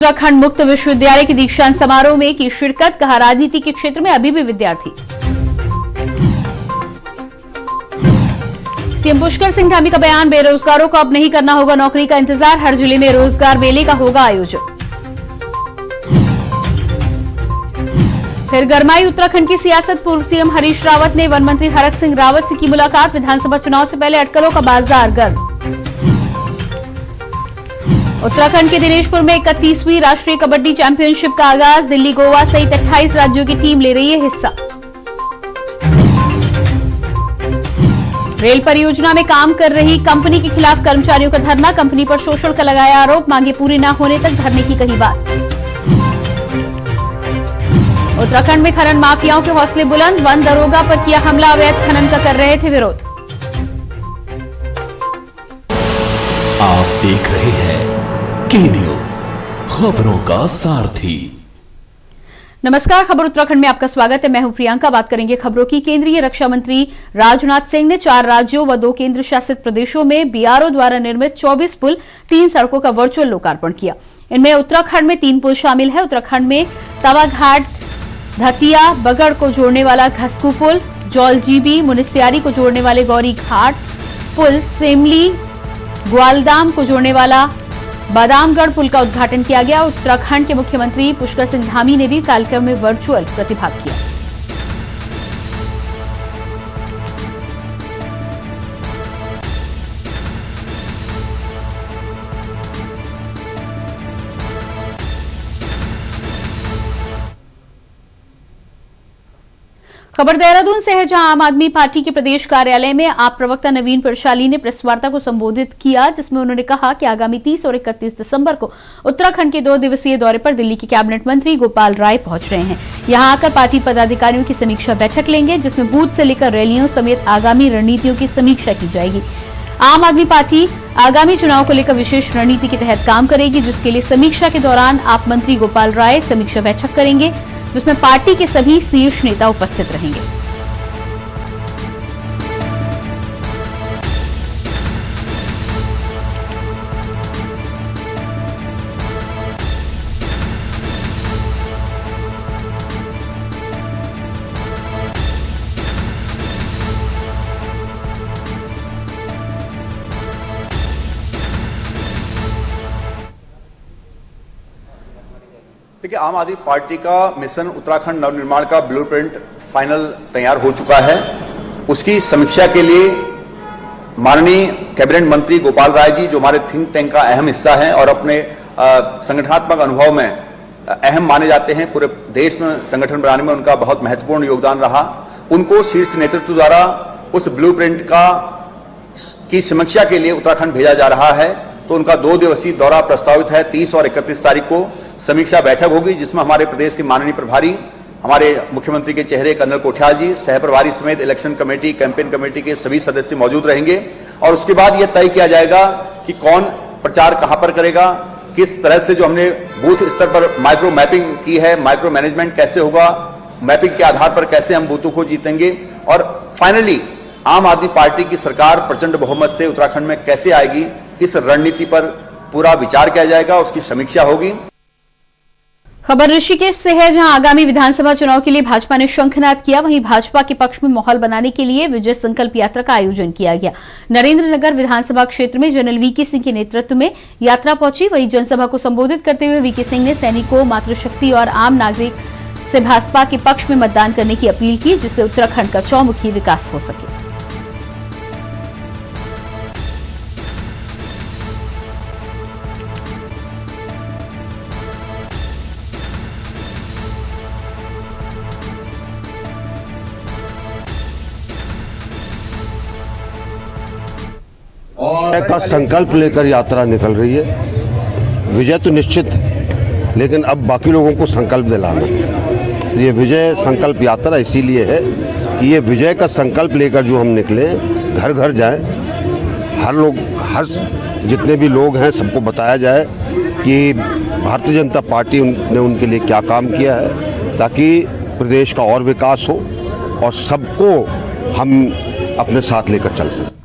उत्तराखंड मुक्त विश्वविद्यालय के दीक्षांत समारोह में की शिरकत, कहा राजनीति के क्षेत्र में अभी भी विद्यार्थी। सीएम पुष्कर सिंह धामी का बयान, बेरोजगारों को अब नहीं करना होगा नौकरी का इंतजार, हर जिले में रोजगार मेले का होगा आयोजन। फिर गरमाई उत्तराखंड की सियासत, पूर्व सीएम हरीश रावत ने वन मंत्री हरक सिंह रावत से की मुलाकात, विधानसभा चुनाव से पहले अटकलों का बाजार गर्म। उत्तराखंड के दिनेशपुर में 31वीं राष्ट्रीय कबड्डी चैंपियनशिप का आगाज, दिल्ली, गोवा सहित 28 राज्यों की टीम ले रही है हिस्सा। रेल परियोजना में काम कर रही कंपनी के खिलाफ कर्मचारियों का धरना, कंपनी पर शोषण का लगाया आरोप, मांगे पूरी न होने तक धरने की कही बात। उत्तराखंड में खनन माफियाओं के हौसले बुलंद, वन दरोगा पर किया हमला, अवैध खनन का कर रहे थे विरोध। आप देख रहे हैं के न्यूज, खबरों का सारथी। नमस्कार, खबर उत्तराखंड में आपका स्वागत है। मैं हूं प्रियंका। बात करेंगे खबरों की। केंद्रीय रक्षा मंत्री राजनाथ सिंह ने 4 राज्यों व 2 केंद्र शासित प्रदेशों में बीआरओ द्वारा निर्मित 24 पुल, 3 सड़कों का वर्चुअल लोकार्पण किया। इनमें उत्तराखंड में 3 पुल शामिल है। उत्तराखंड में तवाघाट धतिया बगड़ को जोड़ने वाला घसकू पुल, जौलजीबी मुनिस्यारी को जोड़ने वाले गौरी घाट पुल, सेमली ग्वालदाम को जोड़ने वाला बादामगढ़ पुल का उद्घाटन किया गया। उत्तराखंड के मुख्यमंत्री पुष्कर सिंह धामी ने भी कार्यक्रम में वर्चुअल प्रतिभाग किया। खबर देहरादून से है, जहां आम आदमी पार्टी के प्रदेश कार्यालय में आप प्रवक्ता नवीन परशाली ने प्रेस वार्ता को संबोधित किया, जिसमें उन्होंने कहा कि आगामी 30 और 31 दिसंबर को उत्तराखंड के 2 दिवसीय दौरे पर दिल्ली के कैबिनेट मंत्री गोपाल राय पहुंच रहे हैं। यहां आकर पार्टी पदाधिकारियों की समीक्षा बैठक लेंगे, जिसमें बूथ से लेकर रैलियों समेत आगामी रणनीतियों की समीक्षा की जाएगी। आम आदमी पार्टी आगामी चुनाव को लेकर विशेष रणनीति के तहत काम करेगी, जिसके लिए समीक्षा के दौरान आप मंत्री गोपाल राय समीक्षा बैठक करेंगे, जिसमें पार्टी के सभी शीर्ष नेता उपस्थित रहेंगे। देखिए, आम आदमी पार्टी का मिशन उत्तराखंड नवनिर्माण का ब्लूप्रिंट फाइनल तैयार हो चुका है। उसकी समीक्षा के लिए माननीय कैबिनेट मंत्री गोपाल राय जी, जो हमारे थिंक टैंक का अहम हिस्सा है और अपने संगठनात्मक अनुभव में अहम माने जाते हैं, पूरे देश में संगठन बनाने में उनका बहुत महत्वपूर्ण योगदान रहा, उनको शीर्ष नेतृत्व द्वारा उस ब्लूप्रिंट की समीक्षा के लिए उत्तराखंड भेजा जा रहा है। तो उनका 2 दिवसीय दौरा प्रस्तावित है। 30 और 31 तारीख को समीक्षा बैठक होगी, जिसमें हमारे प्रदेश के माननीय प्रभारी, हमारे मुख्यमंत्री के चेहरे कर्नल कोठियाल जी, सह प्रभारी समेत इलेक्शन कमेटी, कैंपेन कमेटी के सभी सदस्य मौजूद रहेंगे। और उसके बाद यह तय किया जाएगा कि कौन प्रचार कहां पर करेगा, किस तरह से जो हमने बूथ स्तर पर माइक्रो मैपिंग की है, माइक्रो मैनेजमेंट कैसे होगा, मैपिंग के आधार पर कैसे हम बूथों को जीतेंगे, और फाइनली आम आदमी पार्टी की सरकार प्रचंड बहुमत से उत्तराखंड में कैसे आएगी, इस रणनीति पर पूरा विचार किया जाएगा, उसकी समीक्षा होगी। खबर ऋषिकेश से है, जहां आगामी विधानसभा चुनाव के लिए भाजपा ने शंखनाद किया। वहीं भाजपा के पक्ष में माहौल बनाने के लिए विजय संकल्प यात्रा का आयोजन किया गया। नरेंद्रनगर विधानसभा क्षेत्र में जनरल वीके सिंह के नेतृत्व में यात्रा पहुंची। वहीं जनसभा को संबोधित करते हुए वीके सिंह ने सैनिकों, मातृशक्ति और आम नागरिक से भाजपा के पक्ष में मतदान करने की अपील की, जिससे उत्तराखंड का चौमुखी विकास हो सके। और का संकल्प लेकर यात्रा निकल रही है। विजय तो निश्चित है, लेकिन अब बाकी लोगों को संकल्प दिलाना। ये विजय संकल्प यात्रा इसीलिए है कि ये विजय का संकल्प लेकर जो हम निकले, घर घर जाएं, हर जितने भी लोग हैं सबको बताया जाए कि भारतीय जनता पार्टी ने उनके लिए क्या काम किया है, ताकि प्रदेश का और विकास हो और सबको हम अपने साथ लेकर चल सकें।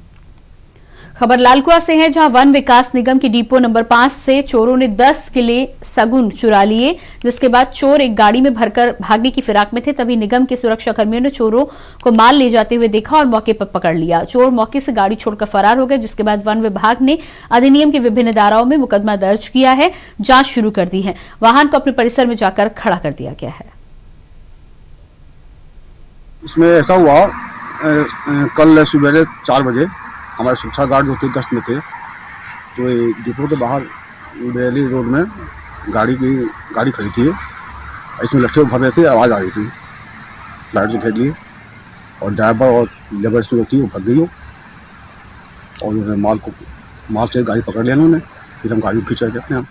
खबर लालकुआ से है, जहां वन विकास निगम की डिपो नंबर 5 से चोरों ने 10 किले सगुन चुरा लिए, जिसके बाद चोर एक गाड़ी में भरकर भागने की फिराक में थे। तभी निगम के सुरक्षा कर्मियों ने चोरों को माल ले जाते हुए देखा और मौके पर पकड़ लिया। चोर मौके से गाड़ी छोड़कर फरार हो गए, जिसके बाद वन विभाग ने अधिनियम के विभिन्न धाराओं में मुकदमा दर्ज किया है, जांच शुरू कर दी है। वाहन को अपने परिसर में जाकर खड़ा कर दिया गया है। इसमें ऐसा हुआ, कल सुबह 4 बजे हमारे सुरक्षा गार्ड जो थे गश्त में थे, तो डिपो के बाहर बरेली रोड में गाड़ी खड़ी थी। इसमें लट्ठे भर रहे थे, आवाज़ आ रही थी, लाइट से घेर लिए और ड्राइवर और लेबर इसमें होती वो भग गई हो और उन्होंने माल से गाड़ी पकड़ लिया उन्होंने। फिर हम गाड़ी खींच रहे अपने आप।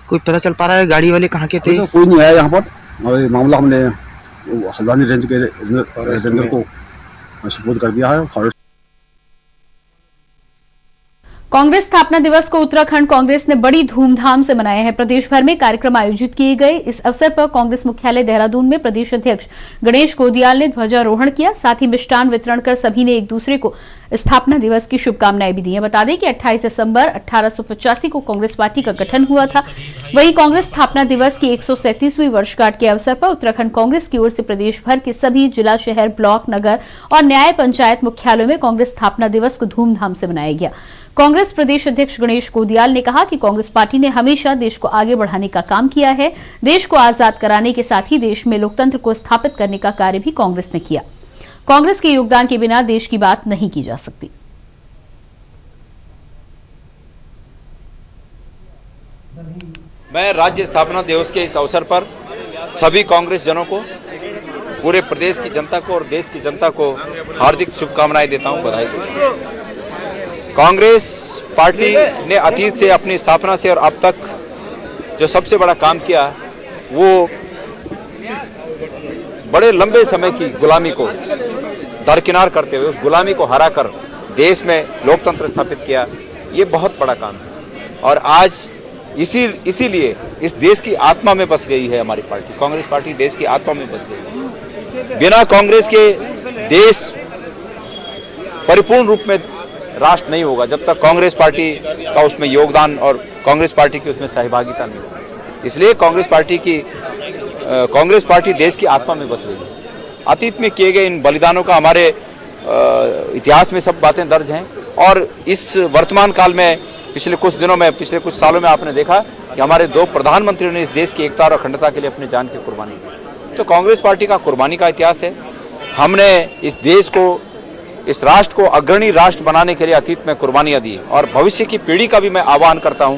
कोई पता चल पा रहा है गाड़ी वाले कहाँ के थे? कोई नहीं आया यहाँ पर और ये मामला हमने हल्द्वानी रेंज के रेंजर को सुपुर्द कर दिया है। फॉरेस्ट कांग्रेस स्थापना दिवस को उत्तराखंड कांग्रेस ने बड़ी धूमधाम से मनाया है। प्रदेश भर में कार्यक्रम आयोजित किए गए। इस अवसर पर कांग्रेस मुख्यालय देहरादून में प्रदेश अध्यक्ष गणेश गोदियाल ने ध्वजारोहण किया। साथ ही मिष्ठान वितरण कर सभी ने एक दूसरे को स्थापना दिवस की शुभकामनाएं भी दी हैं। बता दें कि 28 दिसंबर 1885 को कांग्रेस पार्टी का गठन हुआ था। वहीं कांग्रेस स्थापना दिवस की 137वीं वर्षगांठ के अवसर पर उत्तराखंड कांग्रेस की ओर से प्रदेश भर के सभी जिला, शहर, ब्लॉक, नगर और न्याय पंचायत मुख्यालयों में कांग्रेस स्थापना दिवस को धूमधाम से मनाया गया। कांग्रेस प्रदेश अध्यक्ष गणेश गोदियाल ने कहा कि कांग्रेस पार्टी ने हमेशा देश को आगे बढ़ाने का काम किया है। देश को आजाद कराने के साथ ही देश में लोकतंत्र को स्थापित करने का कार्य भी कांग्रेस ने किया। कांग्रेस के योगदान के बिना देश की बात नहीं की जा सकती। मैं राज्य स्थापना दिवस के इस अवसर पर सभी कांग्रेस जनों को, पूरे प्रदेश की जनता को और देश की जनता को हार्दिक शुभकामनाएं देता हूं, बधाई देता हूं। कांग्रेस पार्टी ने अतीत से, अपनी स्थापना से और अब तक जो सबसे बड़ा काम किया, वो बड़े लंबे समय की गुलामी को दरकिनार करते हुए उस गुलामी को हराकर देश में लोकतंत्र स्थापित किया। ये बहुत बड़ा काम है और आज इसीलिए इस देश की आत्मा में बस गई है हमारी पार्टी। कांग्रेस पार्टी देश की आत्मा में बस गई है। बिना कांग्रेस के देश परिपूर्ण रूप में राष्ट्र नहीं होगा जब तक कांग्रेस पार्टी का उसमें योगदान और कांग्रेस पार्टी की उसमें सहभागिता नहीं होगी। इसलिए कांग्रेस पार्टी देश की आत्मा में बस गई है। अतीत में किए गए इन बलिदानों का हमारे इतिहास में सब बातें दर्ज हैं और इस वर्तमान काल में पिछले कुछ सालों में आपने देखा कि हमारे 2 प्रधानमंत्रियों ने इस देश की एकता और अखंडता के लिए अपनी जान की कुर्बानी की। तो कांग्रेस पार्टी का कुर्बानी का इतिहास है। हमने इस देश को, इस राष्ट्र को अग्रणी राष्ट्र बनाने के लिए अतीत में कुर्बानियां दी और भविष्य की पीढ़ी का भी मैं आह्वान करता हूं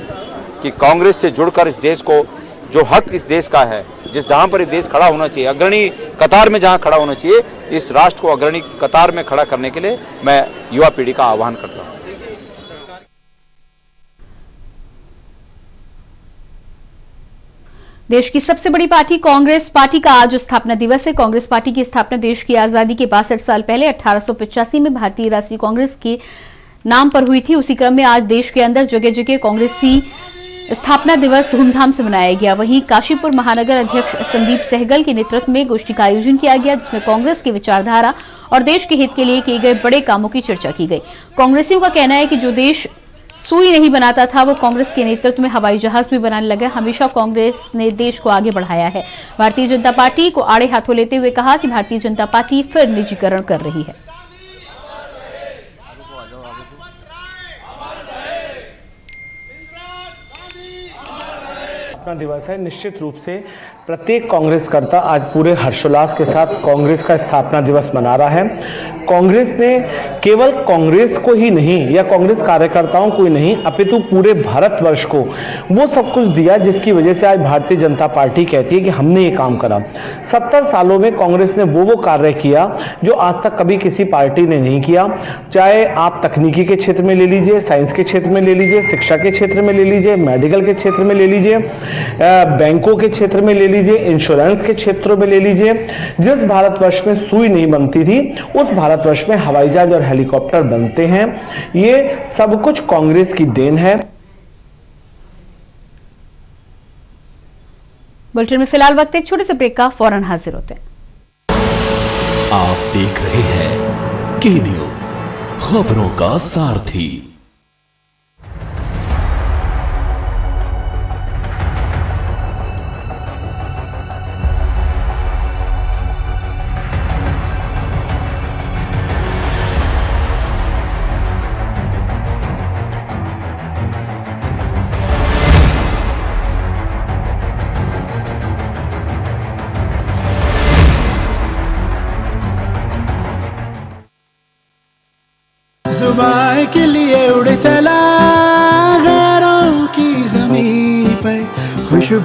कि कांग्रेस से जुड़कर इस देश को, जो हक इस देश का है, जहां पर ये देश खड़ा होना चाहिए, अग्रणी कतार में जहां खड़ा होना चाहिए, इस राष्ट्र को अग्रणी कतार में खड़ा करने के लिए मैं युवा पीढ़ी का आह्वान करता हूं। देश की सबसे बड़ी पार्टी कांग्रेस पार्टी का आज स्थापना दिवस है। कांग्रेस पार्टी की स्थापना देश की आजादी के 62 साल पहले 1885 में भारतीय राष्ट्रीय कांग्रेस के नाम पर हुई थी। उसी क्रम में आज देश के अंदर जगह जगह कांग्रेसी स्थापना दिवस धूमधाम से मनाया गया। वहीं काशीपुर महानगर अध्यक्ष संदीप सहगल के नेतृत्व में गोष्ठी का आयोजन किया गया, जिसमें कांग्रेस की विचारधारा और देश के हित के लिए किए गए बड़े कामों की चर्चा की गई। कांग्रेसियों का कहना है कि जो देश सुई नहीं बनाता था, वो कांग्रेस के नेतृत्व में हवाई जहाज भी बनाने लगा। हमेशा कांग्रेस ने देश को आगे बढ़ाया है। भारतीय जनता पार्टी को आड़े हाथों लेते हुए कहा कि भारतीय जनता पार्टी फिर निजीकरण कर रही है। स्थापना दिवस है। निश्चित रूप से प्रत्येक कांग्रेसकर्ता आज पूरे हर्षोल्लास के साथ कांग्रेस का स्थापना दिवस मना रहा है। कांग्रेस ने केवल कांग्रेस को ही नहीं या कांग्रेस कार्यकर्ताओं को ही नहीं, अपितु पूरे भारतवर्ष को वो सब कुछ दिया जिसकी वजह से आज भारतीय जनता पार्टी कहती है कि हमने ये काम करा। 70 सालों में कांग्रेस ने वो कार्य किया जो आज तक कभी किसी पार्टी ने नहीं किया। चाहे आप तकनीकी के क्षेत्र में ले लीजिए, साइंस के क्षेत्र में ले लीजिए, शिक्षा के क्षेत्र में ले लीजिए, मेडिकल के क्षेत्र में ले लीजिए, बैंकों के क्षेत्र में ले लीजिए, इंश्योरेंस के क्षेत्रों में ले लीजिए। जिस भारतवर्ष में सुई नहीं बनती थी, उस भारतवर्ष में हवाई जहाज और हेलीकॉप्टर बनते हैं। ये सब कुछ कांग्रेस की देन है। बुलेटिन में फिलहाल वक्त एक छोटे से ब्रेक का, फौरन हाजिर होते हैं। आप देख रहे हैं के न्यूज, खबरों का सारथी।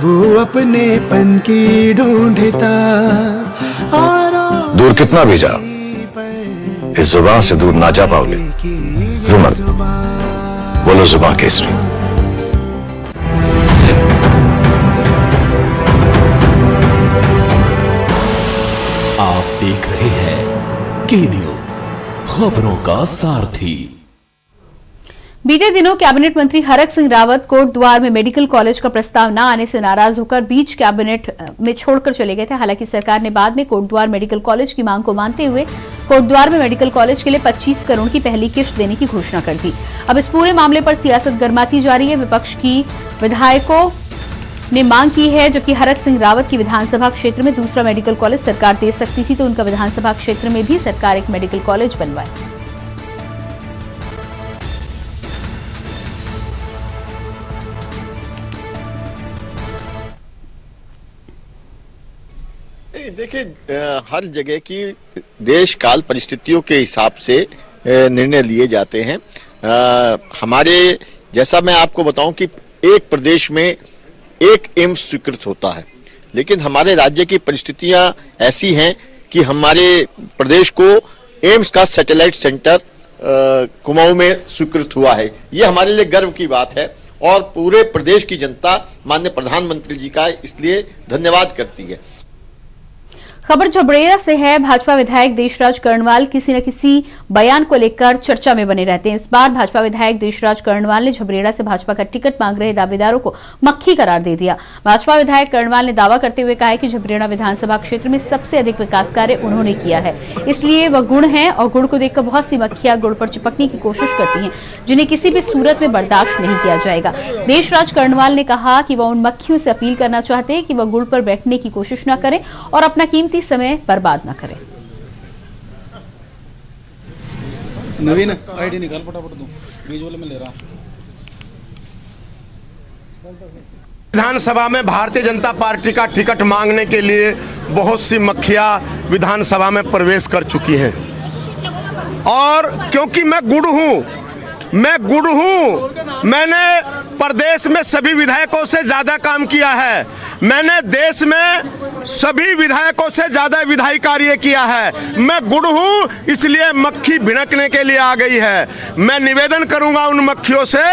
वो अपनेपन की ढूंढता और दूर कितना भी जा, इस जुबान से दूर ना जा पाओगे। रुमल, बोलो जुबान केसरी। आप देख रहे हैं के न्यूज, खबरों का सारथी। बीते दिनों कैबिनेट मंत्री हरक सिंह रावत कोटद्वार में मेडिकल कॉलेज का प्रस्ताव न आने से नाराज होकर बीच कैबिनेट में छोड़कर चले गए थे। हालांकि सरकार ने बाद में कोटद्वार मेडिकल कॉलेज की मांग को मानते हुए कोटद्वार में मेडिकल कॉलेज के लिए 25 करोड़ की पहली किश्त देने की घोषणा कर दी। अब इस पूरे मामले पर सियासत गर्माती जा रही है। विपक्ष की विधायकों ने मांग की है, जबकि हरक सिंह रावत की विधानसभा क्षेत्र में दूसरा मेडिकल कॉलेज सरकार दे सकती थी, तो उनका विधानसभा क्षेत्र में भी सरकार एक मेडिकल कॉलेज बनवाए। देखिए, हर जगह की देश काल परिस्थितियों के हिसाब से निर्णय लिए जाते हैं। हमारे जैसा मैं आपको बताऊं कि एक प्रदेश में एक एम्स स्वीकृत होता है, लेकिन हमारे राज्य की परिस्थितियां ऐसी हैं कि हमारे प्रदेश को एम्स का सैटेलाइट सेंटर कुमाऊं में स्वीकृत हुआ है। ये हमारे लिए गर्व की बात है और पूरे प्रदेश की जनता माननीय प्रधानमंत्री जी का इसलिए धन्यवाद करती है। खबर झबरेड़ा से है। भाजपा विधायक देशराज कर्णवाल किसी न किसी बयान को लेकर चर्चा में बने रहते हैं। इस बार भाजपा विधायक देशराज कर्णवाल ने झबरेड़ा से भाजपा का टिकट मांग रहे दावेदारों को मक्खी करार दे दिया। भाजपा विधायक कर्णवाल ने दावा करते हुए कहा है कि झबरेड़ा विधानसभा क्षेत्र में सबसे अधिक विकास कार्य उन्होंने किया है, इसलिए वह गुण है और गुड़ को देखकर बहुत सी मक्खियां गुड़ पर चिपकने की कोशिश करती हैं, जिन्हें किसी भी सूरत में बर्दाश्त नहीं किया जाएगा। देशराज कर्णवाल ने कहा कि वह उन मक्खियों से अपील करना चाहते हैं कि वह गुड़ पर बैठने की कोशिश न करें और अपना कीमती समय बर्बाद न करें। नवीन आईडी निकाल फटाफट, दो विजुअल में ले रहा। विधानसभा में भारतीय जनता पार्टी का टिकट मांगने के लिए बहुत सी मक्खियां विधानसभा में प्रवेश कर चुकी हैं और क्योंकि मैं गुड़ हूं, मैंने प्रदेश में सभी विधायकों से ज्यादा काम किया है, मैंने देश में सभी विधायकों से ज्यादा विधायी कार्य किया है। मैं गुड़ हूं, इसलिए मक्खी भिड़कने के लिए आ गई है। मैं निवेदन करूंगा उन मक्खियों से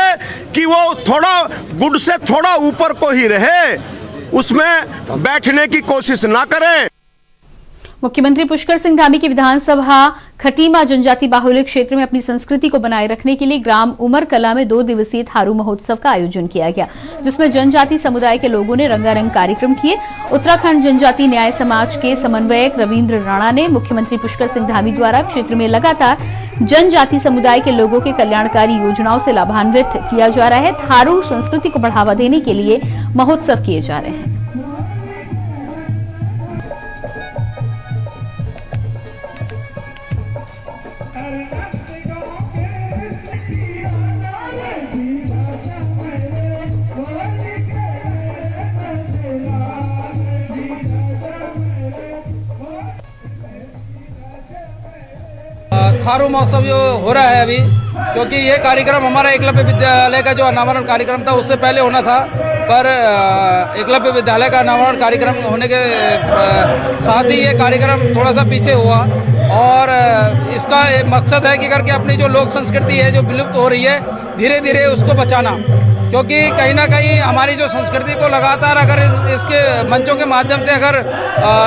कि वो थोड़ा गुड़ से थोड़ा ऊपर को ही रहे, उसमें बैठने की कोशिश ना करें। मुख्यमंत्री पुष्कर सिंह धामी की विधानसभा खटीमा जनजाति बाहुल्य क्षेत्र में अपनी संस्कृति को बनाए रखने के लिए ग्राम उमर कला में 2 दिवसीय थारू महोत्सव का आयोजन किया गया, जिसमें जनजाति समुदाय के लोगों ने रंगारंग कार्यक्रम किए। उत्तराखंड जनजाति न्याय समाज के समन्वयक रविंद्र राणा ने मुख्यमंत्री पुष्कर सिंह धामी द्वारा क्षेत्र में लगातार जनजाति समुदाय के लोगों के कल्याणकारी योजनाओं से लाभान्वित किया जा रहा है। थारू संस्कृति को बढ़ावा देने के लिए महोत्सव किए जा रहे हैं। थारू महोत्सव जो हो रहा है अभी, क्योंकि ये कार्यक्रम हमारा एकलव्य विद्यालय का जो अनावरण कार्यक्रम था उससे पहले होना था, पर एकलव्य विद्यालय का अनावरण कार्यक्रम होने के साथ ही ये कार्यक्रम थोड़ा सा पीछे हुआ और इसका मकसद है कि करके अपनी जो लोक संस्कृति है जो विलुप्त हो रही है धीरे धीरे उसको बचाना, क्योंकि कहीं ना कहीं हमारी जो संस्कृति को लगातार अगर इसके मंचों के माध्यम से अगर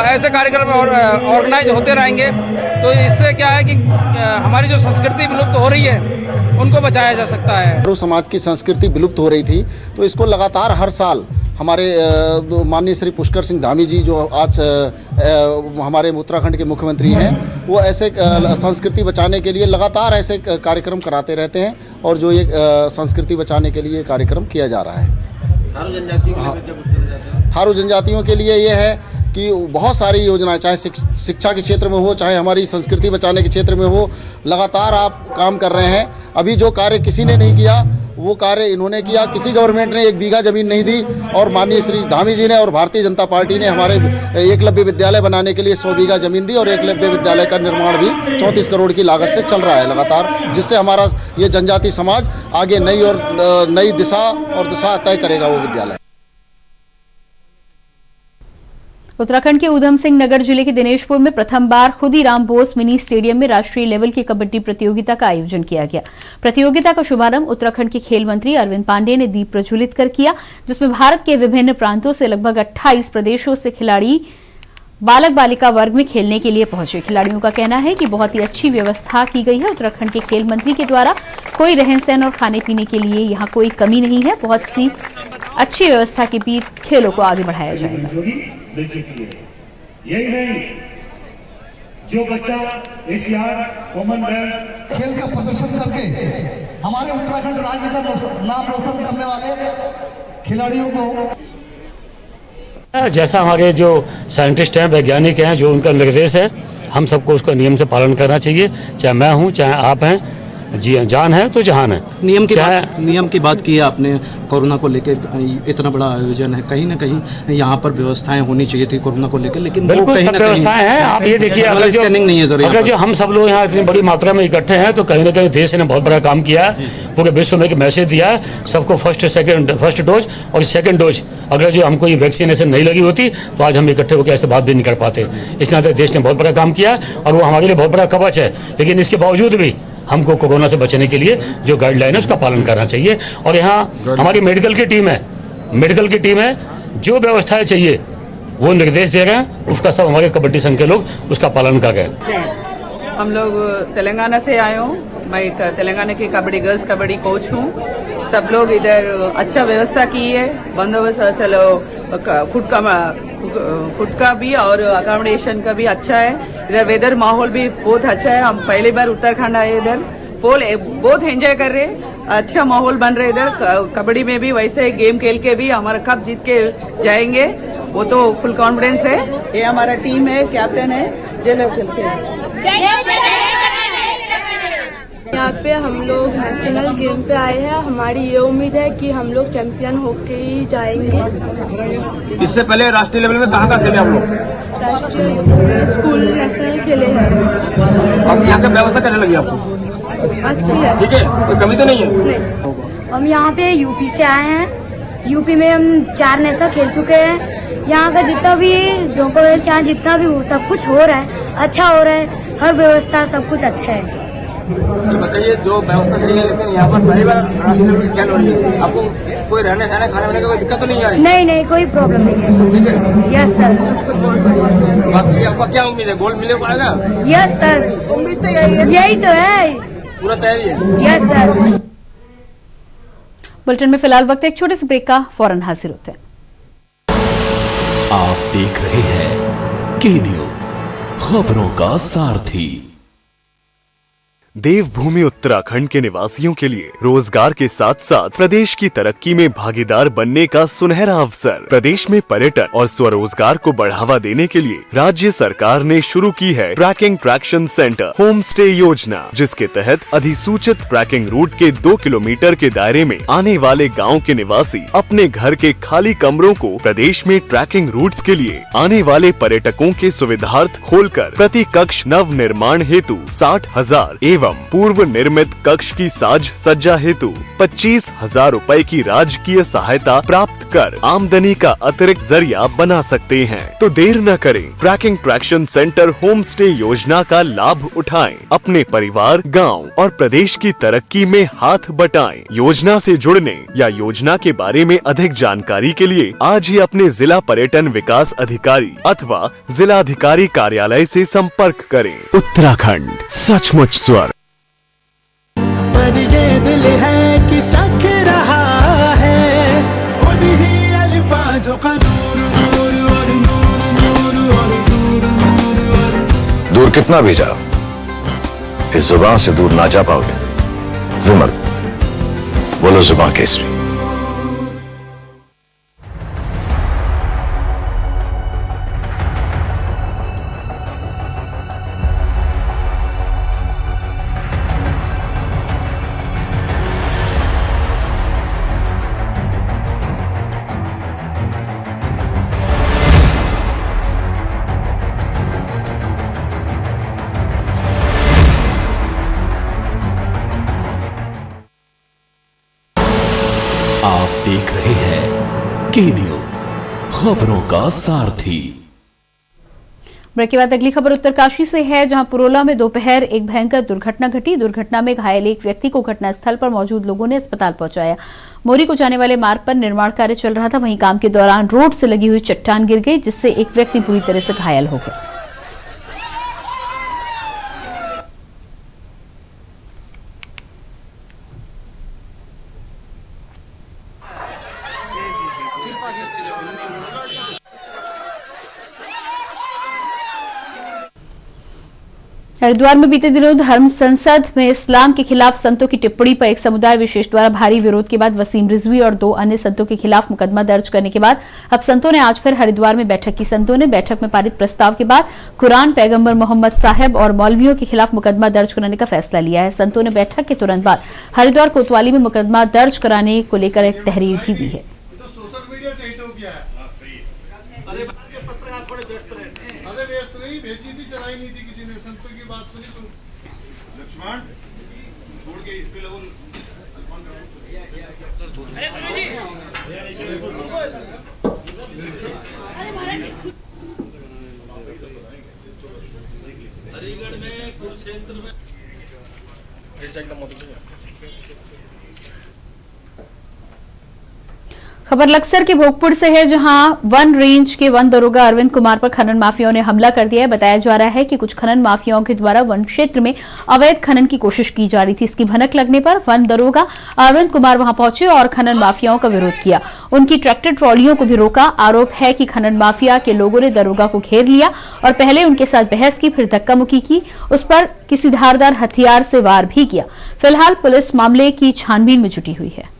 ऐसे कार्यक्रम ऑर्गेनाइज होते रहेंगे तो इससे क्या है कि हमारी जो संस्कृति विलुप्त हो रही है उनको बचाया जा सकता है। थारू समाज की संस्कृति विलुप्त हो रही थी, तो इसको लगातार हर साल हमारे माननीय श्री पुष्कर सिंह धामी जी जो आज हमारे उत्तराखंड के मुख्यमंत्री हैं, वो ऐसे संस्कृति बचाने के लिए लगातार ऐसे कार्यक्रम कराते रहते हैं और जो ये संस्कृति बचाने के लिए कार्यक्रम किया जा रहा है। थारू जनजातियों के लिए ये है कि बहुत सारी योजनाएं, चाहे शिक्षा के क्षेत्र में हो, चाहे हमारी संस्कृति बचाने के क्षेत्र में हो, लगातार आप काम कर रहे हैं। अभी जो कार्य किसी ने नहीं किया वो कार्य इन्होंने किया। किसी गवर्नमेंट ने 1 बीघा जमीन नहीं दी और माननीय श्री धामी जी ने और भारतीय जनता पार्टी ने हमारे एकलव्य विद्यालय बनाने के लिए 100 बीघा जमीन दी और एकलव्य विद्यालय का निर्माण भी 34 करोड़ की लागत से चल रहा है लगातार, जिससे हमारा ये जनजाति समाज आगे नई दिशा तय करेगा वो विद्यालय। उत्तराखंड के ऊधम सिंह नगर जिले के दिनेशपुर में प्रथम बार खुदीराम बोस मिनी स्टेडियम में राष्ट्रीय लेवल की कबड्डी प्रतियोगिता का आयोजन किया गया। प्रतियोगिता का शुभारंभ उत्तराखंड के खेल मंत्री अरविंद पांडे ने दीप प्रज्वलित कर किया, जिसमें भारत के विभिन्न प्रांतों से लगभग 28 प्रदेशों से खिलाड़ी बालक बालिका वर्ग में खेलने के लिए पहुंचे। खिलाड़ियों का कहना है कि बहुत ही अच्छी व्यवस्था की गई है। उत्तराखंड के खेल मंत्री के द्वारा कोई रहन सहन और खाने पीने के लिए यहाँ कोई कमी नहीं है। बहुत सी अच्छी व्यवस्था के बीच खेलों को आगे बढ़ाया जाएगा। यही नहीं, जो बच्चा एशियाड कॉमनवेल्थ खेल का प्रदर्शन करके हमारे उत्तराखंड राज्य का नाम रोशन करने वाले खिलाड़ियों को, जैसा हमारे जो साइंटिस्ट हैं, वैज्ञानिक हैं, जो उनका निर्देश है, हम सबको उसका नियम से पालन करना चाहिए। चाहे मैं हूं, चाहे आप हैं, जी जान है तो जहान है। नियम की बात की है आपने, कोरोना को लेकर इतना बड़ा आयोजन है, कहीं ना कहीं यहाँ पर व्यवस्थाएं होनी चाहिए थी कोरोना को लेकर, लेकिन वो कहीं ना व्यवस्थाएं हैं। आप ये देखिए, अगर जो हम सब लोग यहाँ इतनी बड़ी मात्रा में इकट्ठे हैं तो कहीं ना कहीं देश ने बहुत बड़ा काम किया है। पूरे विश्व में एक मैसेज दिया है सबको, फर्स्ट डोज और सेकेंड डोज। अगर जो हमको ये वैक्सीनेशन नहीं लगी होती तो आज हम इकट्ठे होकर ऐसे बात भी नहीं कर पाते। इस नाते देश ने बहुत बड़ा काम किया और वो हमारे लिए बहुत बड़ा कवच है। लेकिन इसके बावजूद भी हमको कोरोना से बचने के लिए जो गाइडलाइन है उसका पालन करना चाहिए। और यहाँ हमारी मेडिकल की टीम है, जो व्यवस्थाएं चाहिए वो निर्देश दे रहे हैं, उसका सब हमारे कबड्डी संघ के लोग उसका पालन कर रहे हैं। हम लोग तेलंगाना से आए हूँ, मैं एक तेलंगाना की कबड्डी गर्ल्स कबड्डी कोच हूँ। सब लोग इधर अच्छा व्यवस्था की है, बंदोबस्त फूड का भी और अकोमोडेशन का भी अच्छा है। इधर वेदर माहौल भी बहुत अच्छा है। हम पहली बार उत्तराखंड आए, इधर बहुत एंजॉय कर रहे हैं, अच्छा माहौल बन रहा है इधर। कबड्डी में भी वैसे गेम खेल के भी हमारा कप जीत के जाएंगे, वो तो फुल कॉन्फिडेंस है। ये हमारा टीम है, कैप्टन है, जय खेल के। यहाँ पे हम लोग नेशनल गेम पे आए हैं। हमारी ये उम्मीद है कि हम लोग चैंपियन होके ही जाएंगे। इससे पहले राष्ट्रीय लेवल में कहाँ खेले आप लोग? राष्ट्रीय स्कूल नेशनल खेले हैं। अब यहाँ की व्यवस्था कैसे लगी आपको? अच्छी है। ठीक है, कोई कमी तो नहीं है? नहीं। हम यहाँ पे यूपी से आए हैं। यूपी में हम 4 नेशनल खेल चुके हैं। यहाँ का जितना भी यहाँ जितना भी सब कुछ हो रहा है, अच्छा हो रहा है। हर व्यवस्था सब कुछ अच्छा है। बताइए, जो व्यवस्था सही है, लेकिन यहाँ पर पहली बार राष्ट्रीय लेवल की खेल हो रही है, आपको कोई रहने सहने खाने वाने का कोई दिक्कत तो नहीं आ रही? नहीं, कोई प्रॉब्लम नहीं है। ठीक है, यस सर। बाकी आपका क्या उम्मीद है, गोल्ड मिल पाएगा? यस सर, उम्मीद तो यही तो है, पूरा तैयारी है। Yes sir. बुलेटिन में फिलहाल वक्त एक छोटे से ब्रेक का, फौरन हाजिर होते हैं। आप देख रहे हैं के न्यूज, खबरों का सारथी। देवभूमि उत्तराखंड के निवासियों के लिए रोजगार के साथ साथ प्रदेश की तरक्की में भागीदार बनने का सुनहरा अवसर। प्रदेश में पर्यटन और स्वरोजगार को बढ़ावा देने के लिए राज्य सरकार ने शुरू की है trekking traction centre homestay योजना, जिसके तहत अधिसूचित ट्रैकिंग रूट के 2 किलोमीटर के दायरे में आने वाले गाँव के निवासी अपने घर के खाली कमरों को प्रदेश में ट्रैकिंग रूट्स के लिए आने वाले पर्यटकों के सुविधार्थ खोलकर प्रति कक्ष नव निर्माण हेतु 60,000 एवं पूर्व निर्मित कक्ष की साज सज्जा हेतु 25,000 रुपए की राजकीय सहायता प्राप्त कर आमदनी का अतिरिक्त जरिया बना सकते हैं। तो देर न करें, trekking traction centre homestay योजना का लाभ उठाएं, अपने परिवार, गांव और प्रदेश की तरक्की में हाथ बटाएं। योजना से जुड़ने या योजना के बारे में अधिक जानकारी के लिए आज ही अपने जिला पर्यटन विकास अधिकारी अथवा जिला अधिकारी कार्यालय से संपर्क करें। उत्तराखंड, सचमुच स्वर्ग। पर ये दिल है कि चख रहा है उन्हीं अल्फाजों का नूर नूर और नूर नूर और नूर नूर और दूर कितना भी जाओ, इस जुबान से दूर ना जा पाओगे। रुमल, बोलो जुबान केसरी। आप देख रहे हैं के न्यूज, खबरों का सारथी। ब्रेक के बाद अगली खबर उत्तरकाशी से है, जहां पुरोला में दोपहर एक भयंकर दुर्घटना घटी। दुर्घटना में घायल एक व्यक्ति को घटनास्थल पर मौजूद लोगों ने अस्पताल पहुंचाया। मोरी को जाने वाले मार्ग पर निर्माण कार्य चल रहा था, वहीं काम के दौरान रोड से लगी हुई चट्टान गिर गई, जिससे एक व्यक्ति पूरी तरह से घायल हो गया। हरिद्वार में बीते दिनों धर्म संसद में इस्लाम के खिलाफ संतों की टिप्पणी पर एक समुदाय विशेष द्वारा भारी विरोध के बाद वसीम रिजवी और 2 अन्य संतों के खिलाफ मुकदमा दर्ज करने के बाद अब संतों ने आज फिर हरिद्वार में बैठक की। संतों ने बैठक में पारित प्रस्ताव के बाद कुरान, पैगंबर मोहम्मद साहब और मौलवियों के खिलाफ मुकदमा दर्ज कराने का फैसला लिया है। संतों ने बैठक के तुरंत बाद हरिद्वार कोतवाली में मुकदमा दर्ज कराने को लेकर एक तहरीर भी दी है। खबर लक्सर के भोगपुर से है, जहां वन रेंज के वन दरोगा अरविंद कुमार पर खनन माफियाओं ने हमला कर दिया है। बताया जा रहा है कि कुछ खनन माफियाओं के द्वारा वन क्षेत्र में अवैध खनन की कोशिश की जा रही थी। इसकी भनक लगने पर वन दरोगा अरविंद कुमार वहां पहुंचे और खनन माफियाओं का विरोध किया। उनकी ट्रैक्टर ट्रॉलियों को भी रोका। आरोप है कि खनन माफिया के लोगों ने दरोगा को घेर लिया और पहले उनके साथ बहस की, फिर धक्का मुक्की की, उस पर किसी धारदार हथियार से वार भी किया। फिलहाल पुलिस मामले की छानबीन में जुटी हुई है।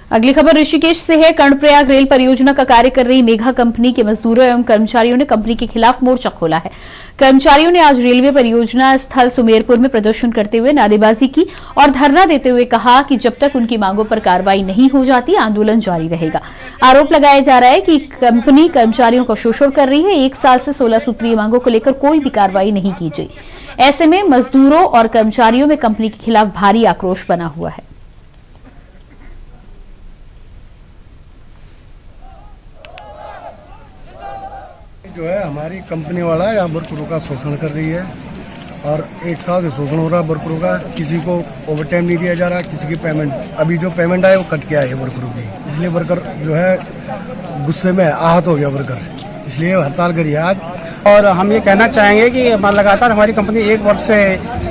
अगली खबर ऋषिकेश से है। कर्णप्रयाग रेल परियोजना का कार्य कर रही मेघा कंपनी के मजदूरों एवं कर्मचारियों ने कंपनी के खिलाफ मोर्चा खोला है। कर्मचारियों ने आज रेलवे परियोजना स्थल सुमेरपुर में प्रदर्शन करते हुए नारेबाजी की और धरना देते हुए कहा कि जब तक उनकी मांगों पर कार्रवाई नहीं हो जाती, आंदोलन जारी रहेगा। आरोप लगाया जा रहा है कि कंपनी कर्मचारियों का शोषण कर रही है। 1 साल से 16 सूत्रीय मांगों को लेकर कोई भी कार्रवाई नहीं की गई। ऐसे में मजदूरों और कर्मचारियों में कंपनी के खिलाफ भारी आक्रोश बना हुआ है। जो है हमारी कंपनी वाला यहाँ वर्करों का शोषण कर रही है और 1 साल से शोषण हो रहा है वर्करों का। किसी को ओवर टाइम नहीं दिया जा रहा, किसी की पेमेंट अभी जो पेमेंट आए वो कट के आए है वर्करों की। इसलिए वर्कर जो है गुस्से में आहत हो गया वर्कर, इसलिए हड़ताल करी है आज। और हम ये कहना चाहेंगे कि लगातार हमारी कंपनी 1 वर्ष से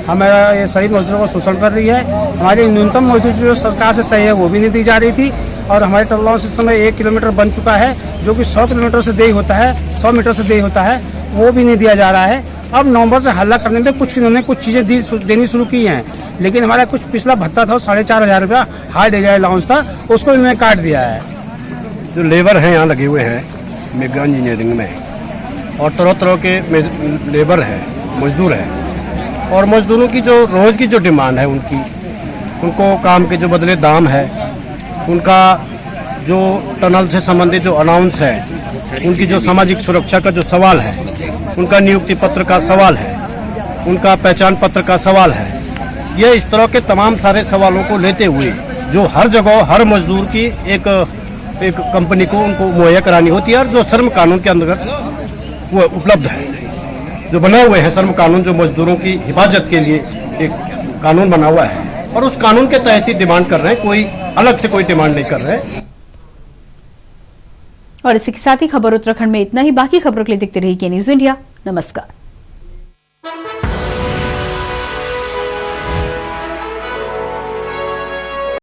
हमारा ये शहीद मजदूरों को शोषण कर रही है। हमारी न्यूनतम मजदूरी जो सरकार से तय है वो भी नहीं दी जा रही थी और हमारे टर्नलाउंस इस समय 1 किलोमीटर बन चुका है, जो कि 100 किलोमीटर से देय होता है, 100 मीटर से देय होता है, वो भी नहीं दिया जा रहा है। अब नवंबर से हल्ला करने में इन्होंने कुछ चीजें देनी शुरू की हैं, लेकिन हमारा कुछ पिछला भत्ता था 4,500 रुपया हार्ड एरिया अलाउंस था, उसको इन्होंने काट दिया है। जो लेबर हैं यहाँ लगे हुए हैं मेगा इंजीनियरिंग में और तरह तरह के लेबर हैं, मजदूर हैं, और मजदूरों की जो रोज की जो डिमांड है उनको काम के जो बदले दाम है, उनका जो टनल से संबंधित जो अनाउंस है, उनकी जो सामाजिक सुरक्षा का जो सवाल है, उनका नियुक्ति पत्र का सवाल है, उनका पहचान पत्र का सवाल है, ये इस तरह के तमाम सारे सवालों को लेते हुए जो हर जगह हर मजदूर की एक कंपनी को उनको मुहैया करानी होती है और जो श्रम कानून के अंतर्गत वो उपलब्ध है। जो बना हुए हैं श्रम कानून, जो मजदूरों की हिफाजत के लिए एक कानून बना हुआ है और उस कानून के तहत ही डिमांड कर रहे हैं, कोई अलग से कोई डिमांड नहीं कर रहे हैं। और इसी के साथ ही खबर उत्तराखंड में इतना ही। बाकी खबरों के लिए देखते रहिए के न्यूज़ इंडिया। नमस्कार।